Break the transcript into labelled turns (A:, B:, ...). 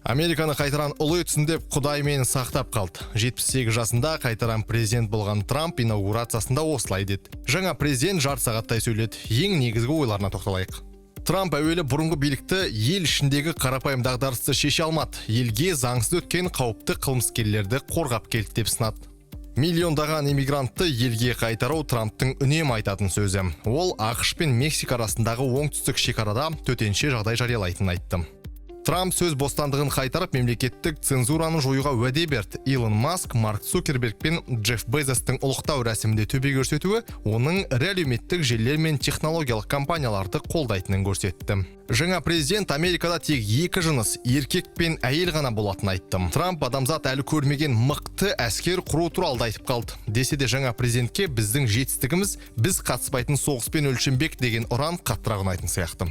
A: Американы қайтаран ұлы өтсін деп Құдай мені сақтап қалды. 78 жасында қайтаран президент болған Трамп инаугурациясында осылай деді. Жаңа президент жарты сағаттай сөйледі. Ең негізгі ойларына тоқталайық. Трамп әуелі бұрынғы билікті ел ішіндегі қарапайым дағдарысты шеше алмады. Елге заңсыз өткен қауіпті қылмыскерлерді қорғап келді деп сынады. Миллиондаған иммигрантты елге қайтару Трамптың үнемі айтатын сөзі. Ол ақш пен Мексика арасындағы оңтүстік шекарада төтенше жағдай жариялайтынын айтты. Трамп сөз бостандығын қайтарып, мемлекеттік цензураны жоюға уәде берді. Илон Маск, Марк Цукерберг пен Джефф Безостың ұлықтау рәсімінде төбе көрсетуі оның ірі әлеуметтік желілер мен технологиялық компанияларды қолдайтынын көрсетті. Жаңа президент Америкада тек екі жыныс, еркек пен әйел ғана болатынын айтты. Трамп адамзат әлі көрмеген мықты әскер құру туралы айтып қалды. Десе де жаңа президентке біздің жетістігіміз біз қатыспайтын соғыспен өлшенбек деген ұран қаттырақ ұнайтын сияқты.